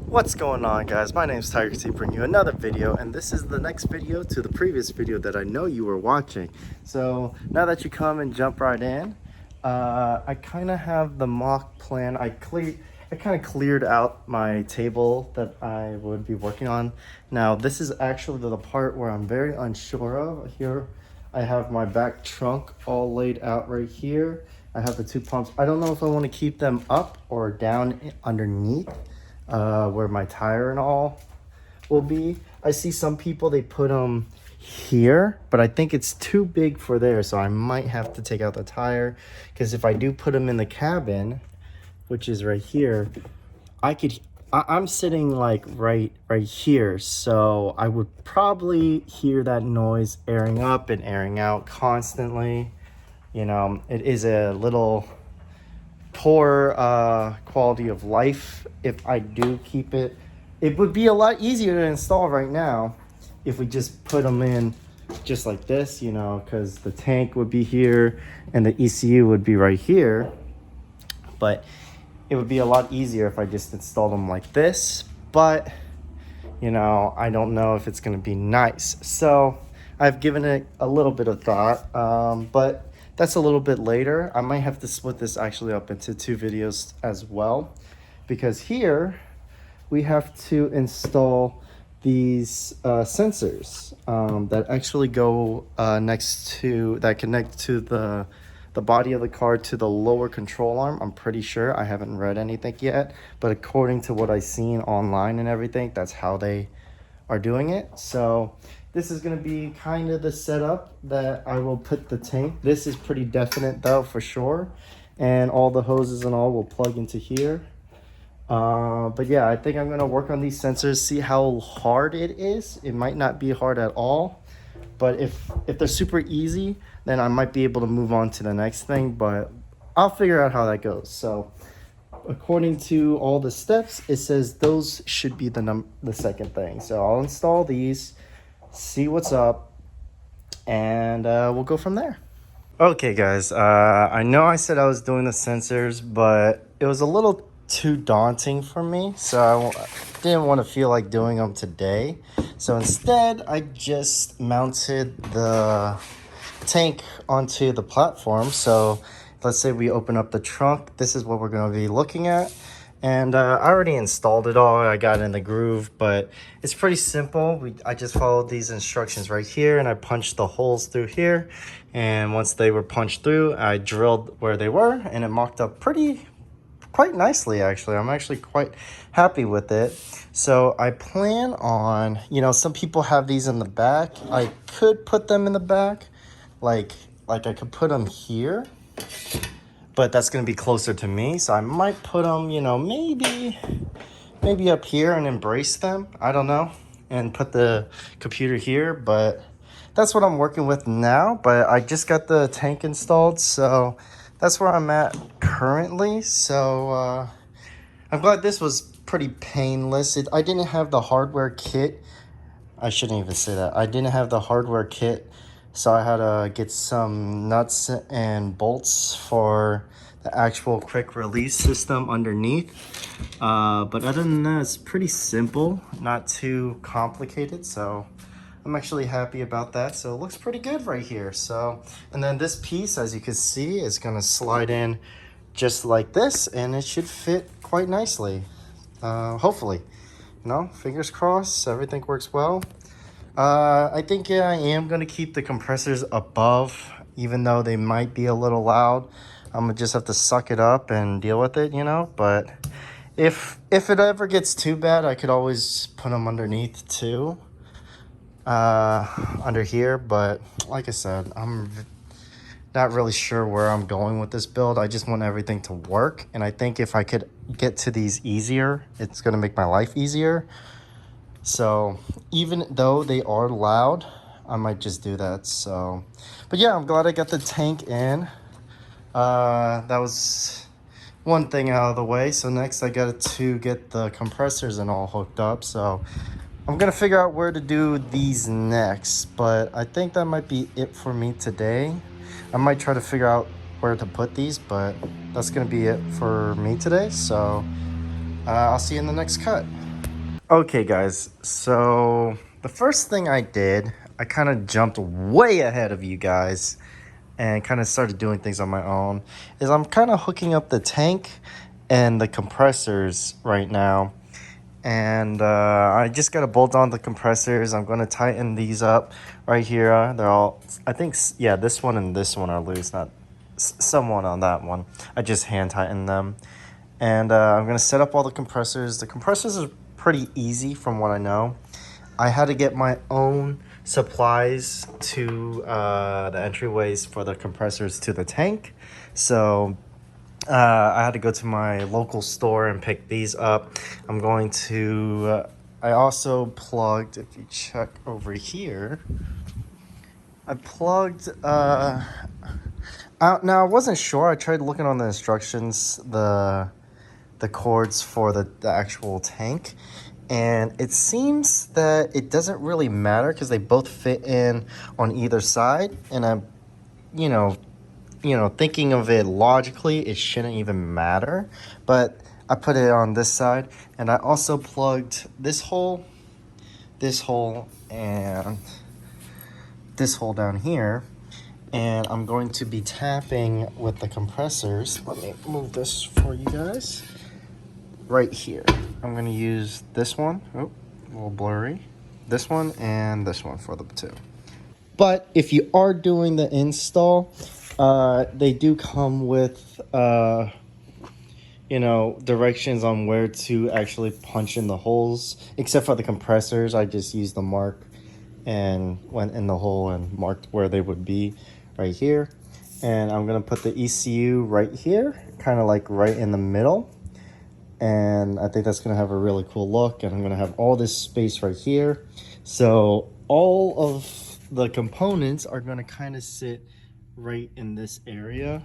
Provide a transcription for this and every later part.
What's going on, guys? My name is Tiger T, bringing you another video, and this is the next video to the previous video that I know you were watching. So now that you come and jump right in, I kind of have the mock plan. I kind of cleared out my table that I would be working on. Now this is actually the part where I'm very unsure of. Here I have my back trunk all laid out right here. I have the two pumps. I don't know if I want to keep them up or down underneath where my tire and all will be. I see some people, they put them here, but I think it's too big for there, so I might have to take out the tire, because if I do put them in the cabin, which is right here, I'm sitting like right here, so I would probably hear that noise airing up and airing out constantly. You know, it is a little poor quality of life if I do keep it. It would be a lot easier to install right now if we just put them in just like this, you know, because the tank would be here and the ECU would be right here. But it would be a lot easier if I just installed them like this. But, you know, I don't know if it's going to be nice. So I've given it a little bit of thought, but that's a little bit later. I might have to split this actually up into two videos as well, because here we have to install these sensors that actually go that connect to the body of the car to the lower control arm. I'm pretty sure. I haven't read anything yet, but according to what I've seen online and everything, that's how they are doing it. So this is going to be kind of the setup that I will put the tank. This is pretty definite though, for sure. And all the hoses and all will plug into here. But yeah, I think I'm going to work on these sensors, see how hard it is. It might not be hard at all, but if they're super easy, then I might be able to move on to the next thing, but I'll figure out how that goes. So according to all the steps, it says those should be the second thing. So I'll install these, see what's up, and we'll go from there. Okay, guys, I know I said I was doing the sensors, but it was a little too daunting for me, so I didn't want to feel like doing them today. So instead, I just mounted the tank onto the platform. So let's say we open up the trunk. This is what we're going to be looking at. And I already installed it all. I got in the groove, but it's pretty simple. I just followed these instructions right here, and I punched the holes through here. And once they were punched through, I drilled where they were, and it mocked up quite nicely, actually. I'm actually quite happy with it. So I plan on, you know, some people have these in the back. I could put them in the back, like I could put them here, but that's going to be closer to me. So I might put them, you know, maybe up here and embrace them. I don't know. And put the computer here, but that's what I'm working with now. But I just got the tank installed, so that's where I'm at currently. So I'm glad this was pretty painless. I didn't have the hardware kit. I shouldn't even say that. I didn't have the hardware kit, so I had to get some nuts and bolts for the actual quick release system underneath. But other than that, it's pretty simple, not too complicated. So I'm actually happy about that. So it looks pretty good right here. So, and then this piece, as you can see, is going to slide in just like this, and it should fit quite nicely. Hopefully, you know, fingers crossed, everything works well. I think, yeah, I am going to keep the compressors above, even though they might be a little loud. I'm going to just have to suck it up and deal with it, you know. But if it ever gets too bad, I could always put them underneath too, under here. But like I said, I'm not really sure where I'm going with this build. I just want everything to work. And I think if I could get to these easier, it's going to make my life easier. So even though they are loud, I might just do that. So, but yeah, I'm glad I got the tank in. That was one thing out of the way. So next I got to get the compressors and all hooked up. So I'm going to figure out where to do these next, but I think that might be it for me today. I might try to figure out where to put these, but that's going to be it for me today. So I'll see you in the next cut. Okay, guys, so the first thing I did, I kind of jumped way ahead of you guys and kind of started doing things on my own, is I'm kind of hooking up the tank and the compressors right now. And I just got to bolt on the compressors. I'm going to tighten these up right here. They're all, I think, yeah, this one and this one are loose, not someone on that one. I just hand tightened them. And I'm going to set up all the compressors. The compressors are pretty easy from what I know. I had to get my own supplies to the entryways for the compressors to the tank. So I had to go to my local store and pick these up. I'm going to, I also plugged, if you check over here, I plugged, now I wasn't sure. I tried looking on the instructions, the cords for the actual tank, and it seems that it doesn't really matter because they both fit in on either side. And I'm, you know, thinking of it logically, it shouldn't even matter. But I put it on this side, and I also plugged this hole, and this hole down here. And I'm going to be tapping with the compressors. Let me move this for you guys. Right here, I'm going to use this one. Oh, a little blurry. This one and this one for the two. But if you are doing the install, they do come with, directions on where to actually punch in the holes. Except for the compressors, I just used the mark and went in the hole and marked where they would be right here. And I'm going to put the ECU right here, kind of like right in the middle. And I think that's going to have a really cool look. And I'm going to have all this space right here. So all of the components are going to kind of sit right in this area.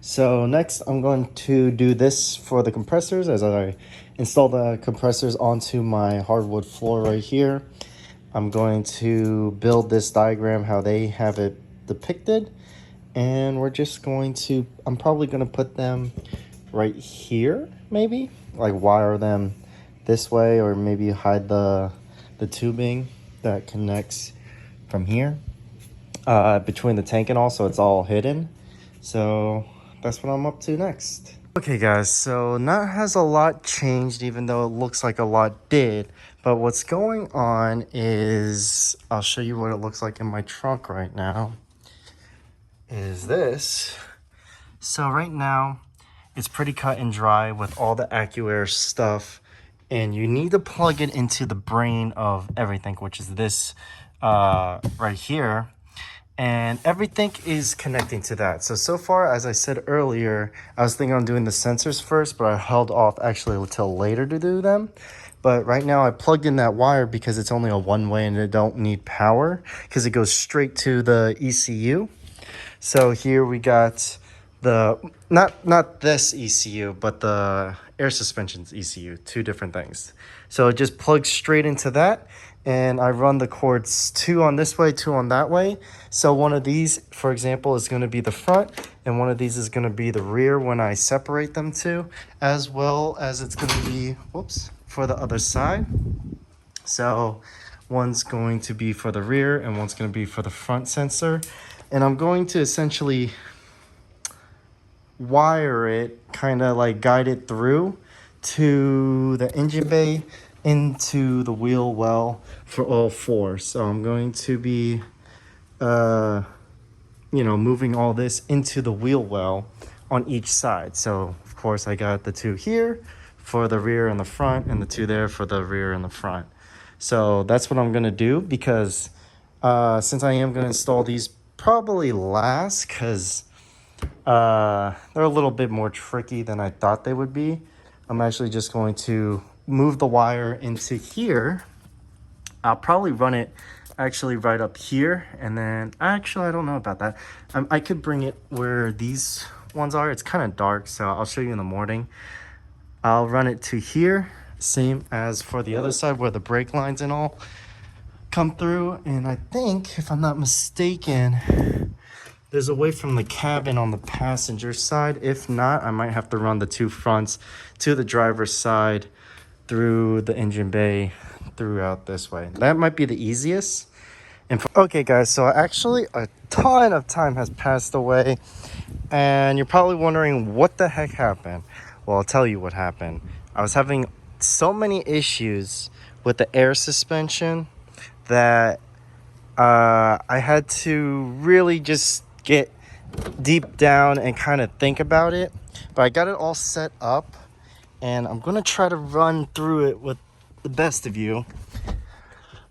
So next I'm going to do this for the compressors as I install the compressors onto my hardwood floor right here. I'm going to build this diagram how they have it depicted. And we're just going to, I'm probably going to put them right here, maybe like wire them this way, or maybe hide the tubing that connects from here between the tank and all, so it's all hidden. So that's what I'm up to next. Okay guys, so not has a lot changed, even though it looks like a lot did. But what's going on is, I'll show you what it looks like in my trunk right now, is this. So right now, it's pretty cut and dry with all the Accuair stuff, and you need to plug it into the brain of everything, which is this right here, and everything is connecting to that. So far, as I said earlier, I was thinking on doing the sensors first, but I held off actually until later to do them. But right now I plugged in that wire because it's only a one-way and it don't need power because it goes straight to the ECU. So here we got the, not this ECU, but the air suspensions ECU, two different things. So it just plugs straight into that, and I run the cords, two on this way, two on that way. So one of these, for example, is going to be the front, and one of these is going to be the rear when I separate them two, as well as it's going to be, whoops, for the other side. So one's going to be for the rear and one's going to be for the front sensor. And I'm going to essentially wire it, kind of like guide it through to the engine bay into the wheel well for all four. So I'm going to be moving all this into the wheel well on each side. So of course I got the two here for the rear and the front, and the two there for the rear and the front. So that's what I'm going to do, because since I am going to install these probably last, because they're a little bit more tricky than I thought they would be. I'm actually just going to move the wire into here. I'll probably run it actually right up here, and then actually I don't know about that. I could bring it where these ones are. It's kind of dark, so I'll show you in the morning. I'll run it to here, same as for the other side where the brake lines and all come through. And I think, if I'm not mistaken, there's a way from the cabin on the passenger side. If not, I might have to run the two fronts to the driver's side through the engine bay throughout this way. That might be the easiest. Okay guys, so actually a ton of time has passed away, and you're probably wondering what the heck happened. Well, I'll tell you what happened. I was having so many issues with the air suspension that I had to really just get deep down and kind of think about it. But I got it all set up, and I'm gonna try to run through it with the best of you,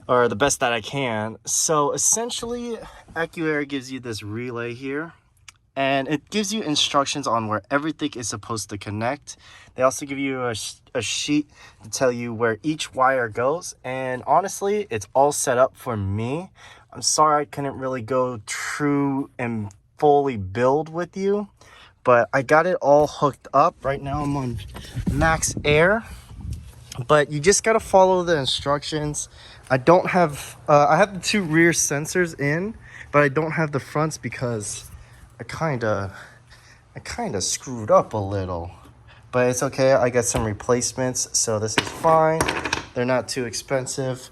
or the best that I can. So essentially, Accuair gives you this relay here, and it gives you instructions on where everything is supposed to connect. They also give you a sheet to tell you where each wire goes, and honestly, it's all set up for me. I'm sorry I couldn't really go true and fully build with you, but I got it all hooked up. Right now I'm on max air, but you just got to follow the instructions. I don't have I have the two rear sensors in, but I don't have the fronts because I kind of screwed up a little. But it's okay, I got some replacements, so this is fine. They're not too expensive,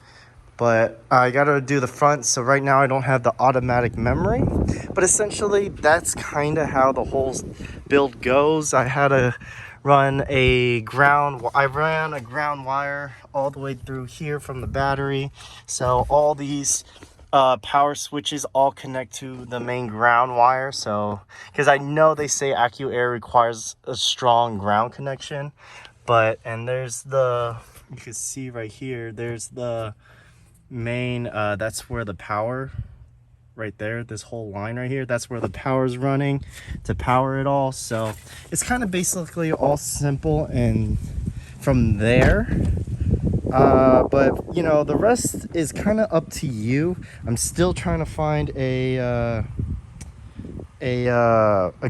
but I gotta do the front. So right now I don't have the automatic memory, but essentially that's kind of how the whole build goes. I ran a ground wire all the way through here from the battery, so all these power switches all connect to the main ground wire. So because I know they say Accuair requires a strong ground connection, and there's the, you can see right here, there's the main that's where the power, right there, this whole line right here, that's where the power is running to power it all. So it's kind of basically all simple and from there. But you know, the rest is kind of up to you. I'm still trying to find a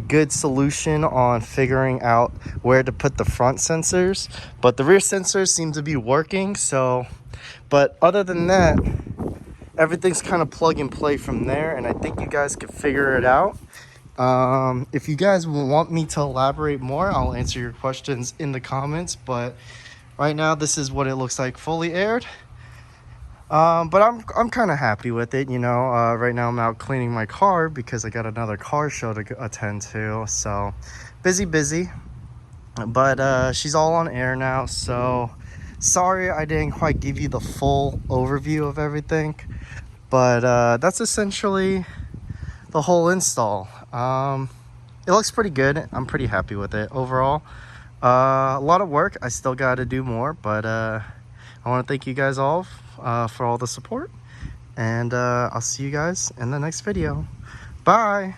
good solution on figuring out where to put the front sensors, but the rear sensors seem to be working. So, but other than that, everything's kind of plug and play from there, and I think you guys can figure it out. If you guys want me to elaborate more, I'll answer your questions in the comments, but right now this is what it looks like fully aired. But I'm kind of happy with it, you know. Right now I'm out cleaning my car because I got another car show to attend to, so busy. But she's all on air now, so sorry I didn't quite give you the full overview of everything, but that's essentially the whole install. It looks pretty good. I'm pretty happy with it overall. A lot of work. I still got to do more, but I want to thank you guys all for all the support, and I'll see you guys in the next video. Bye.